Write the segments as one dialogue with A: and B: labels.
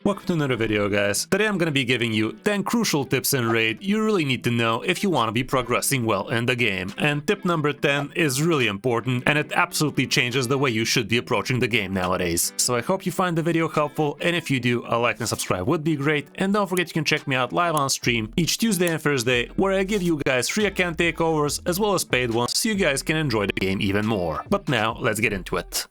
A: Welcome to another video, guys. Today I'm gonna be giving you 10 crucial tips in Raid you really need to know if you want to be progressing well in the game. And tip number 10 is really important, and it absolutely changes the way you should be approaching the game nowadays. So I hope you find the video helpful, and if you do, a like and subscribe would be great. And don't forget you can check me out live on stream each Tuesday and Thursday, where I give you guys free account takeovers as well as paid ones, so you guys can enjoy the game even more. But now, let's get into it.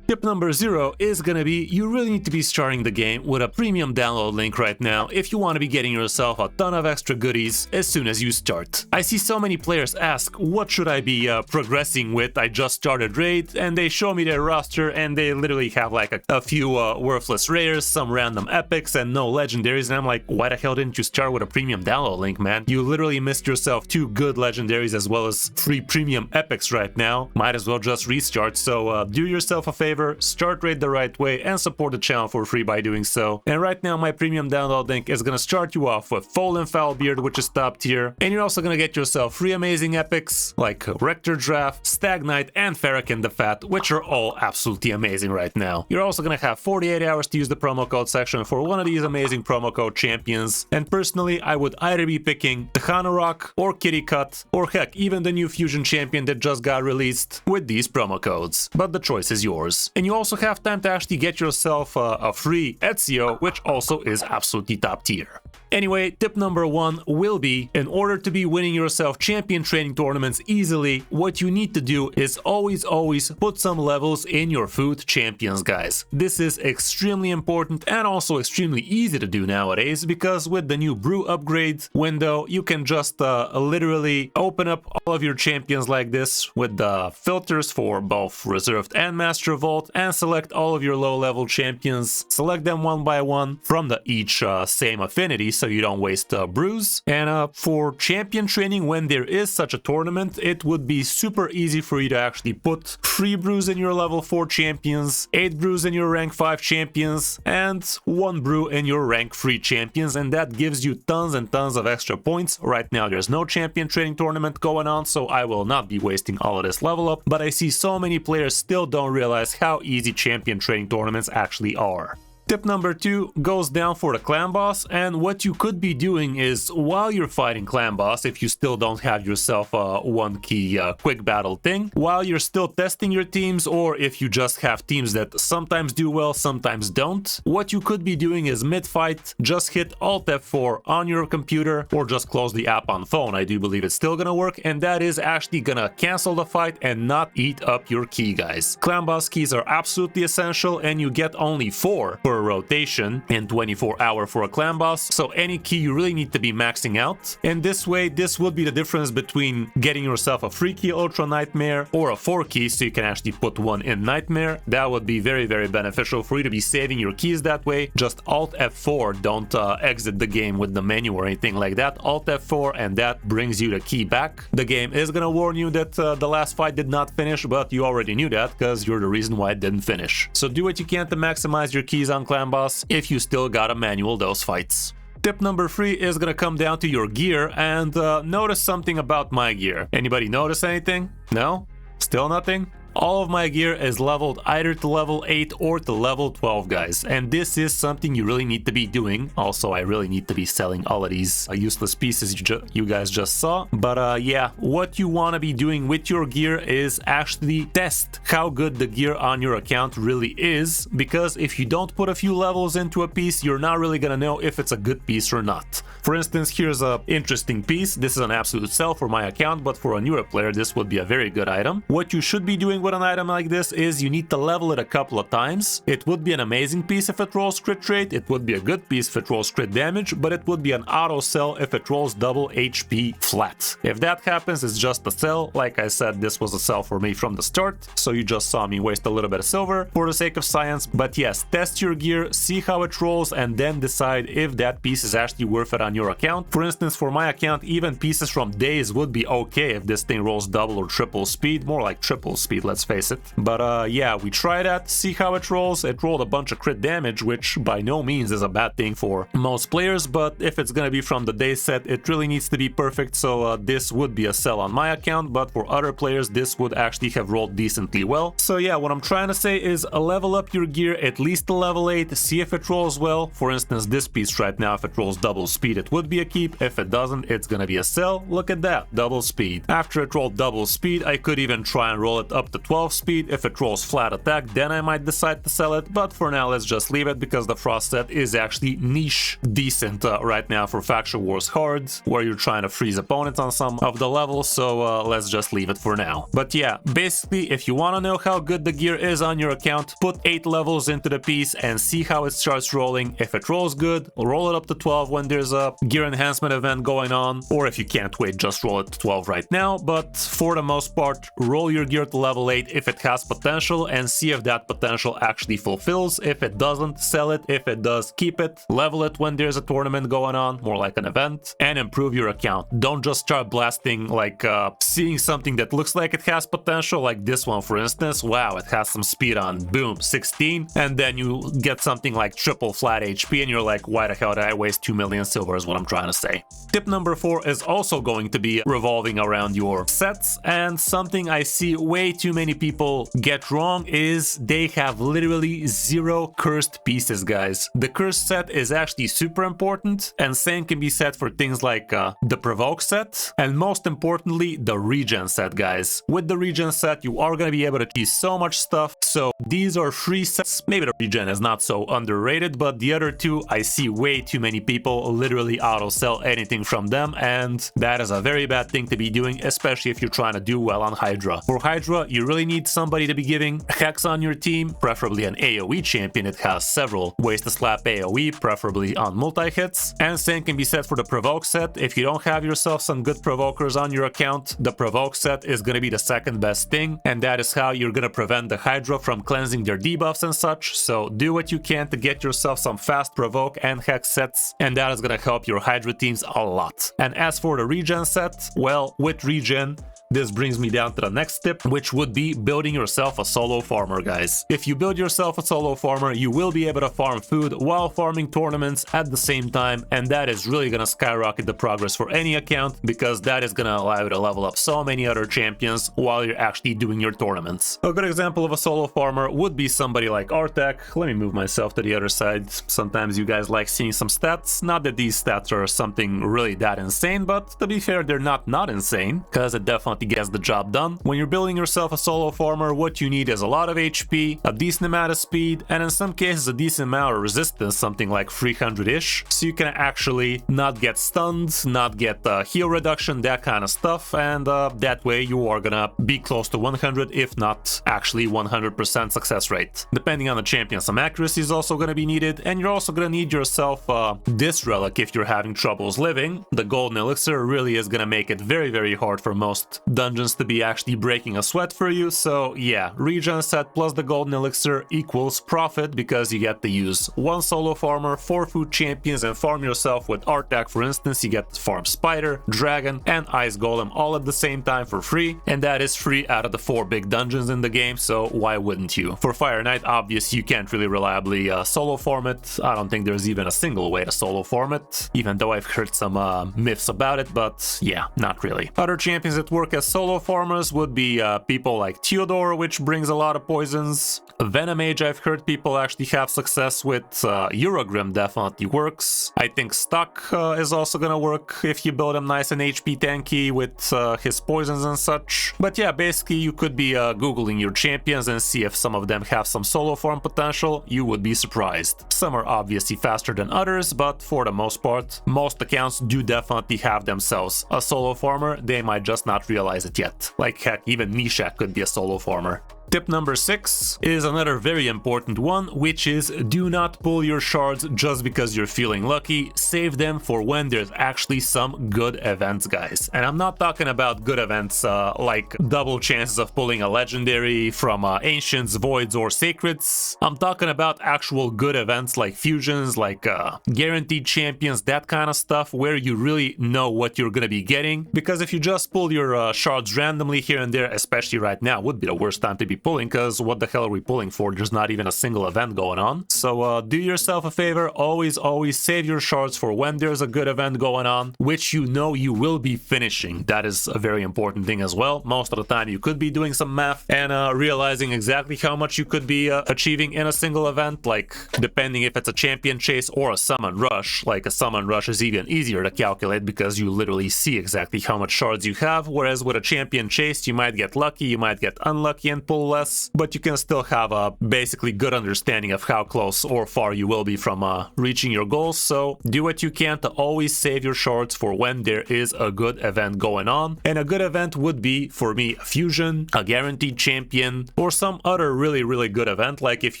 A: Tip number 0 is gonna be, you really need to be starting the game with a premium download link right now if you want to be getting yourself a ton of extra goodies as soon as you start. I see so many players ask, what should I be progressing with? I just started Raid, and they show me their roster and they literally have like a few worthless rares, some random epics, and no legendaries, and I'm like, why the hell didn't you start with a premium download link, man? You literally missed yourself 2 good legendaries as well as 3 premium epics right now. Might as well just restart, so do yourself a favor. Start Raid the right way and support the channel for free by doing so. And right now my premium download link is gonna start you off with Fallen Foulbeard, which is top tier, and you're also gonna get yourself 3 amazing epics like Rector Draft, Stag Knight, and Farrakhan the Fat, which are all absolutely amazing right now. You're also gonna have 48 hours to use the promo code section for one of these amazing promo code champions, and personally I would either be picking the Hanorok or Kitty Cut, or heck, even the new fusion champion that just got released with these promo codes, but the choice is yours. And you also have time to actually get yourself a free Ezio, which also is absolutely top tier. Anyway, tip number 1 will be, in order to be winning yourself champion training tournaments easily, what you need to do is always put some levels in your food champions, guys. This is extremely important and also extremely easy to do nowadays, because with the new brew upgrade window, you can just literally open up all of your champions like this with the filters for both reserved and master vault, and select all of your low level champions, select them one by one from the each same affinity, so you don't waste brews. And for champion training, when there is such a tournament, it would be super easy for you to actually put 3 brews in your level 4 champions, 8 brews in your rank 5 champions, and 1 brew in your rank 3 champions, and that gives you tons and tons of extra points. Right now there's no champion training tournament going on, so I will not be wasting all of this level up, but I see so many players still don't realize how easy champion training tournaments actually are. Tip number 2 goes down for the clan boss, and what you could be doing is, while you're fighting clan boss, if you still don't have yourself a 1 key quick battle thing, while you're still testing your teams, or if you just have teams that sometimes do well, sometimes don't, what you could be doing is mid-fight, just hit Alt F4 on your computer, or just close the app on phone. I do believe it's still gonna work, and that is actually gonna cancel the fight and not eat up your key, guys. Clan boss keys are absolutely essential, and you get only 4 per rotation in 24-hour for a clan boss, so any key you really need to be maxing out. And this way, this would be the difference between getting yourself a 3 key Ultra Nightmare or a 4 key, so you can actually put 1 in Nightmare. That would be very beneficial for you to be saving your keys that way. Just Alt F4, don't exit the game with the menu or anything like that. Alt F4, and that brings you the key back. The game is gonna warn you that the last fight did not finish, but you already knew that because you're the reason why it didn't finish. So do what you can to maximize your keys on clan boss if you still gotta manual those fights. Tip number 3 is gonna come down to your gear, and notice something about my gear. Anybody notice anything? No? Still nothing? All of my gear is leveled either to level 8 or to level 12, guys, and this is something you really need to be doing. Also, I really need to be selling all of these useless pieces you guys just saw. But yeah, what you want to be doing with your gear is actually test how good the gear on your account really is, because if you don't put a few levels into a piece, you're not really gonna know if it's a good piece or not. For instance, here's a interesting piece. This is an absolute sell for my account, but for a newer player this would be a very good item. What you should be doing with an item like this is you need to level it a couple of times. It would be an amazing piece if it rolls crit rate, it would be a good piece if it rolls crit damage, but it would be an auto sell if it rolls double HP flat. If that happens, it's just a sell. Like I said, this was a sell for me from the start, so you just saw me waste a little bit of silver for the sake of science. But yes, test your gear, see how it rolls, and then decide if that piece is actually worth it on on your account. For instance, for my account, even pieces from Days would be okay if this thing rolls double or triple speed, more like triple speed, let's face it. But yeah, we try that, see how it rolls. It rolled a bunch of crit damage, which by no means is a bad thing for most players, but if it's gonna be from the Days set, it really needs to be perfect, so this would be a sell on my account, but for other players, this would actually have rolled decently well. So yeah, what I'm trying to say is level up your gear at least to level 8, see if it rolls well. For instance, this piece right now, if it rolls double speed, it would be a keep. If it doesn't, it's gonna be a sell. Look at that, double speed. After it rolled double speed, I could even try and roll it up to 12 speed. If it rolls flat attack, then I might decide to sell it, but for now, let's just leave it because the Frost set is actually niche decent right now for Faction Wars Cards, where you're trying to freeze opponents on some of the levels, so let's just leave it for now. But yeah, basically, if you want to know how good the gear is on your account, put 8 levels into the piece and see how it starts rolling. If it rolls good, roll it up to 12 when there's a gear enhancement event going on, or if you can't wait, just roll it to 12 right now. But for the most part, roll your gear to level 8 if it has potential and see if that potential actually fulfills. If it doesn't, sell it. If it does, keep it. Level it when there's a tournament going on, more like an event, and improve your account. Don't just start blasting, like seeing something that looks like it has potential, like this one for instance. Wow, it has some speed on, boom, 16, and then you get something like triple flat HP and you're like, why the hell did I waste 2 million silver is what I'm trying to say. Tip number 4 is also going to be revolving around your sets, and something I see way too many people get wrong is they have literally 0 cursed pieces, guys. The cursed set is actually super important, and same can be said for things like the provoke set, and most importantly, the regen set, guys. With the regen set, you are going to be able to achieve so much stuff. So these are free sets. Maybe the regen is not so underrated, but the other two, I see way too many people literally auto sell anything from them, and that is a very bad thing to be doing, especially if you're trying to do well on Hydra. For Hydra, you really need somebody to be giving Hex on your team, preferably an AoE champion. It has several ways to slap AoE, preferably on multi-hits. And same can be said for the provoke set. If you don't have yourself some good provokers on your account, the provoke set is going to be the second best thing, and that is how you're going to prevent the Hydra from cleansing their debuffs and such. So do what you can to get yourself some fast provoke and hex sets, and that is going to help your Hydra teams a lot. And as for the regen set, well, with regen, this brings me down to the next tip, which would be building yourself a solo farmer, guys. If you build yourself a solo farmer, you will be able to farm food while farming tournaments at the same time, and that is really gonna skyrocket the progress for any account, because that is gonna allow you to level up so many other champions while you're actually doing your tournaments. A good example of a solo farmer would be somebody like Artek. Let me move myself to the other side. Sometimes you guys like seeing some stats. Not that these stats are something really that insane, but to be fair, they're not insane, because it definitely gets the job done. When you're building yourself a solo farmer, what you need is a lot of HP, a decent amount of speed, and in some cases a decent amount of resistance, something like 300-ish, so you can actually not get stunned, not get heal reduction, that kind of stuff, and that way you are gonna be close to 100, if not actually 100% success rate. Depending on the champion, some accuracy is also gonna be needed, and you're also gonna need yourself this relic if you're having troubles living. The golden elixir really is gonna make it very, very hard for most dungeons to be actually breaking a sweat for you. So yeah, regen set plus the golden elixir equals profit, because you get to use one solo farmer, 4 food champions, and farm yourself with Artak. For instance, you get to farm Spider, Dragon, and Ice Golem all at the same time for free, and that is free out of the 4 big dungeons in the game, so why wouldn't you? For Fire Knight, obviously you can't really reliably solo farm it. I don't think there's even a single way to solo farm it, even though I've heard some myths about it, but yeah, not really. Other champions that work as solo farmers would be people like Theodore, which brings a lot of poisons. Venomage, I've heard people actually have success with. Eurogrim definitely works. I think Stuck is also gonna work if you build him nice and HP tanky with his poisons and such. But yeah, basically you could be googling your champions and see if some of them have some solo farm potential. You would be surprised. Some are obviously faster than others, but for the most part, most accounts do definitely have themselves a solo farmer. They might just not realize it yet. Like heck, even Mishak could be a solo farmer. Tip number 6 is another very important one, which is do not pull your shards just because you're feeling lucky. Save them for when there's actually some good events, guys. And I'm not talking about good events like double chances of pulling a legendary from ancients, voids, or sacreds. I'm talking about actual good events like fusions, like guaranteed champions, that kind of stuff where you really know what you're gonna be getting. Because if you just pull your shards randomly here and there, especially right now, would be the worst time to be pulling, because what the hell are we pulling for? There's not even a single event going on. So do yourself a favor, always save your shards for when there's a good event going on, which you know you will be finishing. That is a very important thing as well. Most of the time you could be doing some math and realizing exactly how much you could be achieving in a single event, like depending if it's a champion chase or a summon rush. Like a summon rush is even easier to calculate because you literally see exactly how much shards you have, whereas with a champion chase you might get lucky, you might get unlucky and pull less, but you can still have a basically good understanding of how close or far you will be from reaching your goals. So do what you can to always save your shards for when there is a good event going on. And a good event would be, for me, a fusion, a guaranteed champion, or some other really good event. Like if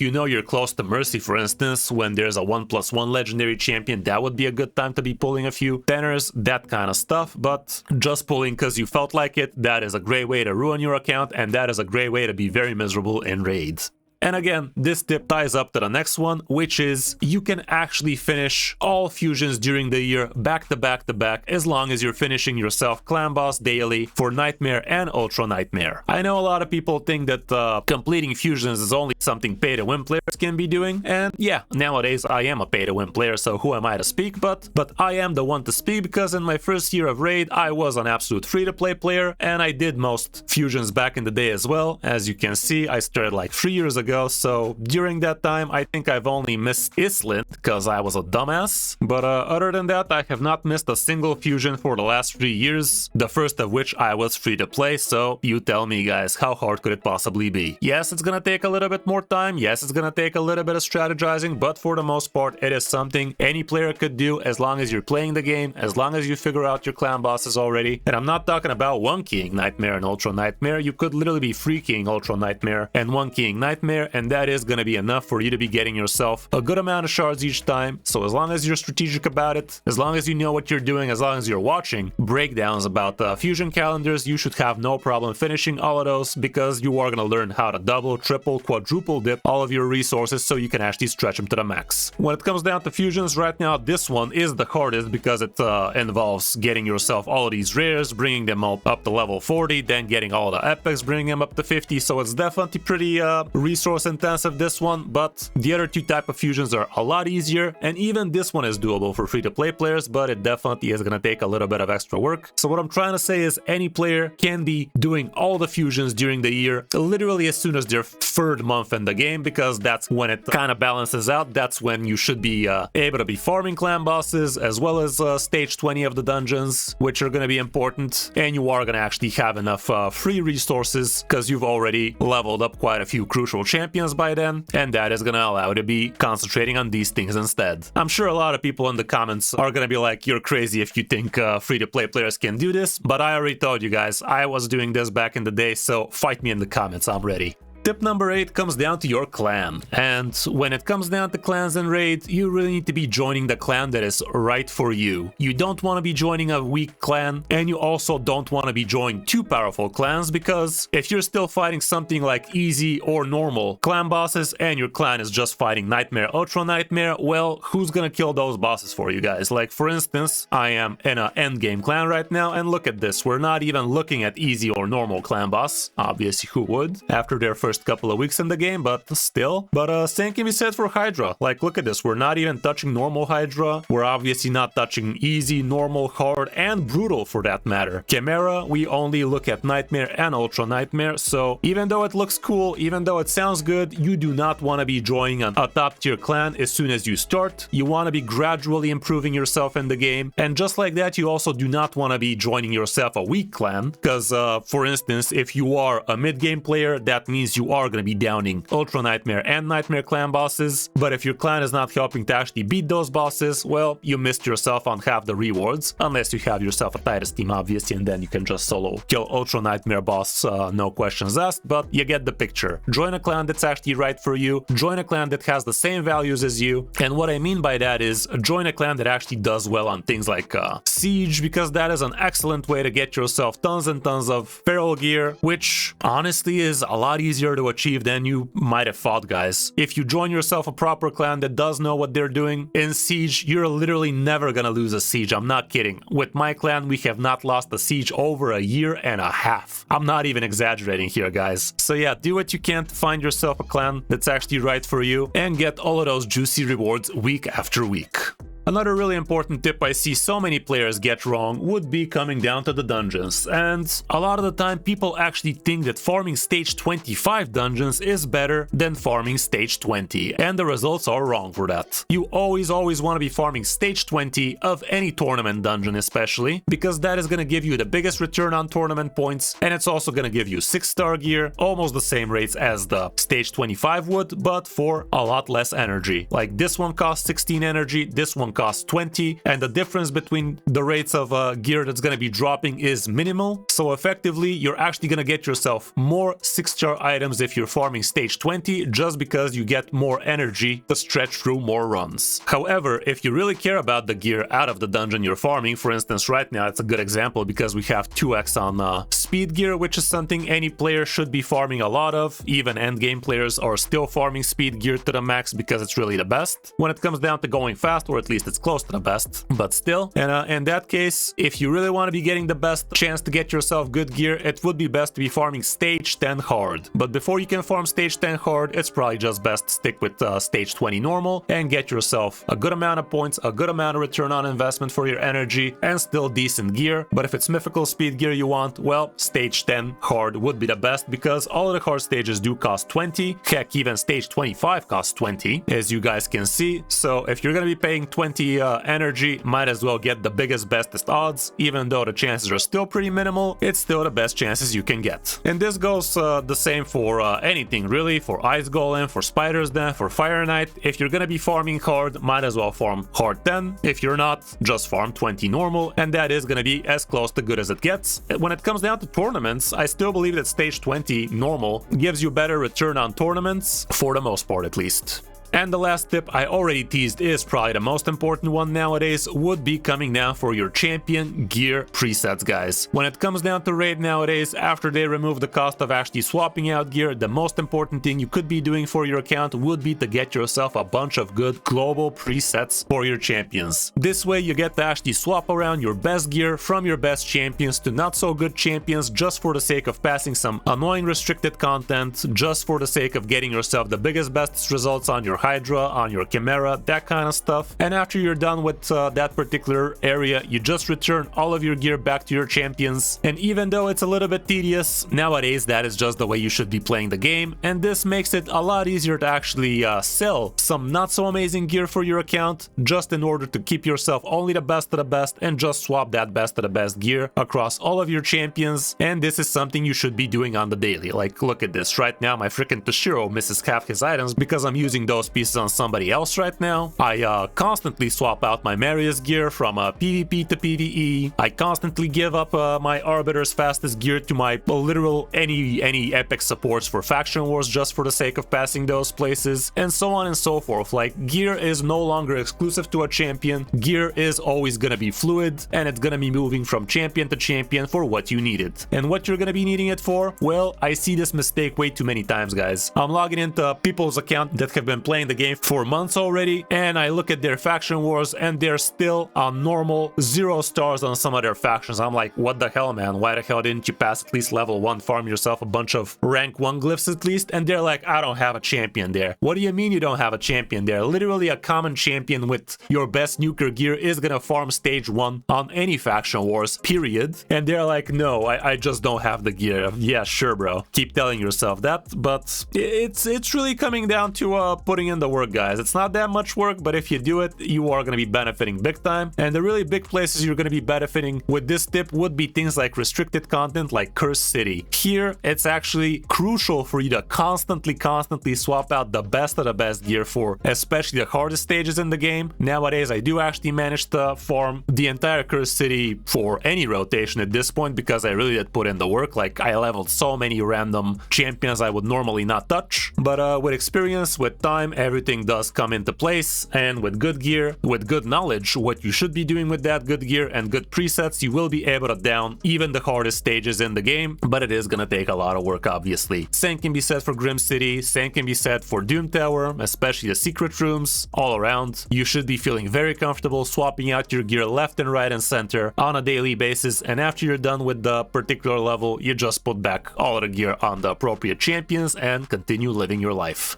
A: you know you're close to Mercy, for instance, when there's a 1+1 legendary champion, that would be a good time to be pulling a few tenors, that kind of stuff. But just pulling because you felt like it, that is a great way to ruin your account, and that is a great way to be very miserable in raids. And again, this tip ties up to the next one, which is you can actually finish all fusions during the year back to back as long as you're finishing yourself clan boss daily for Nightmare and Ultra Nightmare. I know a lot of people think that completing fusions is only something pay-to-win players can be doing, and yeah, nowadays I am a pay-to-win player, so who am I to speak, but I am the one to speak because in my first year of raid I was an absolute free-to-play player and I did most fusions back in the day as well. As you can see, I started like 3 years ago. So during that time, I think I've only missed Islint because I was a dumbass. But other than that, I have not missed a single fusion for the last 3 years, the first of which I was free to play. So you tell me, guys, how hard could it possibly be? Yes, it's gonna take a little bit more time. Yes, it's gonna take a little bit of strategizing, but for the most part, it is something any player could do as long as you're playing the game, as long as you figure out your clan bosses already. And I'm not talking about one keying Nightmare and Ultra Nightmare. You could literally be free keying Ultra Nightmare and one keying Nightmare, and that is going to be enough for you to be getting yourself a good amount of shards each time. So as long as you're strategic about it, as long as you know what you're doing, as long as you're watching breakdowns about fusion calendars, you should have no problem finishing all of those, because you are going to learn how to double, triple, quadruple dip all of your resources so you can actually stretch them to the max. When it comes down to fusions right now, this one is the hardest because it involves getting yourself all of these rares, bringing them up to level 40, then getting all the epics, bringing them up to 50. So it's definitely pretty resource intensive, this one, but the other two type of fusions are a lot easier, and even this one is doable for free-to-play players, but it definitely is going to take a little bit of extra work. So what I'm trying to say is any player can be doing all the fusions during the year literally as soon as their third month in the game, because that's when it kind of balances out. That's when you should be able to be farming clan bosses as well as stage 20 of the dungeons, which are going to be important, and you are going to actually have enough free resources because you've already leveled up quite a few crucial champions by then, and that is gonna allow you to be concentrating on these things instead. I'm sure a lot of people in the comments are gonna be like, you're crazy if you think free-to-play players can do this, but I already told you guys, I was doing this back in the day, so fight me in the comments, I'm ready. Tip number 8 comes down to your clan, and when it comes down to clans and raids, you really need to be joining the clan that is right for you. You don't want to be joining a weak clan, and you also don't want to be joining too powerful clans, because if you're still fighting something like easy or normal clan bosses and your clan is just fighting Nightmare, Ultra Nightmare, well, who's gonna kill those bosses for you guys? Like for instance, I am in an endgame clan right now, and look at this, we're not even looking at easy or normal clan boss. Obviously, who would after their first couple of weeks in the game, but still. But same can be said for Hydra. Like, look at this, we're not even touching normal Hydra, we're obviously not touching easy, normal, hard, and brutal for that matter. Chimera, we only look at Nightmare and Ultra Nightmare, so even though it looks cool, even though it sounds good, you do not want to be joining a top tier clan as soon as you start. You want to be gradually improving yourself in the game, and just like that, you also do not want to be joining yourself a weak clan, because for instance, if you are a mid-game player, that means you you are going to be downing Ultra Nightmare and Nightmare clan bosses, but if your clan is not helping to actually beat those bosses, well, you missed yourself on half the rewards, unless you have yourself a Titus team, obviously, and then you can just solo kill Ultra Nightmare boss, no questions asked, but you get the picture. Join a clan that's actually right for you, join a clan that has the same values as you, and what I mean by that is join a clan that actually does well on things like Siege, because that is an excellent way to get yourself tons and tons of feral gear, which honestly is a lot easier to achieve than you might have thought, guys. If you join yourself a proper clan that does know what they're doing in Siege, you're literally never gonna lose a Siege. I'm not kidding. With my clan, we have not lost a Siege over a year and a half. I'm not even exaggerating here, guys. So yeah, do what you can to find yourself a clan that's actually right for you and get all of those juicy rewards week after week. Another really important tip I see so many players get wrong would be coming down to the dungeons, and a lot of the time people actually think that farming stage 25 dungeons is better than farming stage 20, and the results are wrong for that. You always want to be farming stage 20 of any tournament dungeon, especially because that is going to give you the biggest return on tournament points, and it's also going to give you 6-star gear, almost the same rates as the stage 25 would, but for a lot less energy. Like this one costs 16 energy, this one costs 20, and the difference between the rates of gear that's going to be dropping is minimal, so effectively you're actually going to get yourself more 6-star items if you're farming stage 20 just because you get more energy to stretch through more runs. However, if you really care about the gear out of the dungeon you're farming, for instance right now it's a good example because we have 2x on speed gear, which is something any player should be farming a lot of. Even endgame players are still farming speed gear to the max because it's really the best when it comes down to going fast, or at least it's close to the best, but still. And in that case, if you really want to be getting the best chance to get yourself good gear, it would be best to be farming stage 10 hard. But before you can farm stage 10 hard, it's probably just best to stick with stage 20 normal and get yourself a good amount of points, a good amount of return on investment for your energy, and still decent gear. But if it's mythical speed gear you want, well, stage 10 hard would be the best because all of the hard stages do cost 20. Heck, even stage 25 costs 20, as you guys can see. So if you're gonna be paying 20 energy, might as well get the biggest, bestest odds. Even though the chances are still pretty minimal, it's still the best chances you can get. And this goes the same for anything really, for Ice Golem, for Spider's Den, for Fire Knight. If you're gonna be farming hard, might as well farm hard 10. If you're not, just farm 20 normal, and that is gonna be as close to good as it gets. When it comes down to tournaments, I still believe that stage 20 normal gives you better return on tournaments, for the most part at least. And the last tip I already teased is probably the most important one nowadays, would be coming down for your champion gear presets, guys. When it comes down to raid nowadays, after they remove the cost of actually swapping out gear, the most important thing you could be doing for your account would be to get yourself a bunch of good global presets for your champions. This way you get to actually swap around your best gear from your best champions to not so good champions, just for the sake of passing some annoying restricted content, just for the sake of getting yourself the biggest, best results on your Hydra, on your Chimera, that kind of stuff. And after you're done with that particular area, you just return all of your gear back to your champions. And even though it's a little bit tedious, nowadays that is just the way you should be playing the game, and this makes it a lot easier to actually sell some not so amazing gear for your account, just in order to keep yourself only the best of the best and just swap that best of the best gear across all of your champions. And this is something you should be doing on the daily. Like, look at this right now, my freaking Toshiro misses half his items because I'm using those pieces on somebody else right now. I constantly swap out my Marius gear from PvP to PvE. I constantly give up my Arbiter's fastest gear to my literal any epic supports for faction wars just for the sake of passing those places, and so on and so forth. Like, gear is no longer exclusive to a champion. Gear is always gonna be fluid, and it's gonna be moving from champion to champion for what you need it. And what you're gonna be needing it for? Well, I see this mistake way too many times, guys. I'm logging into people's account that have been playing the game for months already, and I look at their faction wars and they're still on normal 0 stars on some of their factions. I'm like, what the hell, man? Why the hell didn't you pass at least level 1, farm yourself a bunch of rank 1 glyphs at least? And they're like, I don't have a champion there. What do you mean you don't have a champion there? Literally a common champion with your best nuker gear is gonna farm stage 1 on any faction wars, period. And they're like, no, I just don't have the gear. Yeah, sure, bro. Keep telling yourself that, but it's really coming down to putting in the work, guys. It's not that much work, but if you do it, you are going to be benefiting big time. And the really big places you're going to be benefiting with this tip would be things like restricted content like Cursed City. Here, it's actually crucial for you to constantly swap out the best of the best gear for especially the hardest stages in the game. Nowadays, I do actually manage to farm the entire Cursed City for any rotation at this point because I really did put in the work. Like, I leveled so many random champions I would normally not touch. But with experience, with time, everything does come into place. And with good gear, with good knowledge, what you should be doing with that good gear and good presets, you will be able to down even the hardest stages in the game. But it is gonna take a lot of work, obviously. Same can be said for Grim City, same can be said for Doom Tower, especially the secret rooms. All around, you should be feeling very comfortable swapping out your gear left and right and center on a daily basis, and after you're done with the particular level, you just put back all of the gear on the appropriate champions and continue living your life.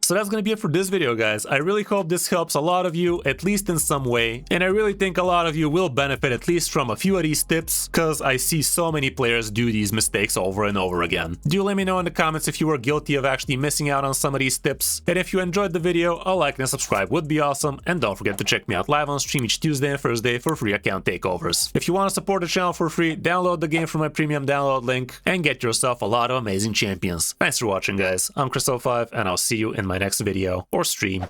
A: So that's gonna be it for this video, guys. I really hope this helps a lot of you, at least in some way, and I really think a lot of you will benefit at least from a few of these tips, because I see so many players do these mistakes over and over again. Do let me know in the comments if you were guilty of actually missing out on some of these tips, and if you enjoyed the video, a like and a subscribe would be awesome, and don't forget to check me out live on stream each Tuesday and Thursday for free account takeovers. If you want to support the channel for free, download the game from my premium download link, and get yourself a lot of amazing champions. Thanks for watching, guys. I'm Chris05, and I'll see you in my next video or stream.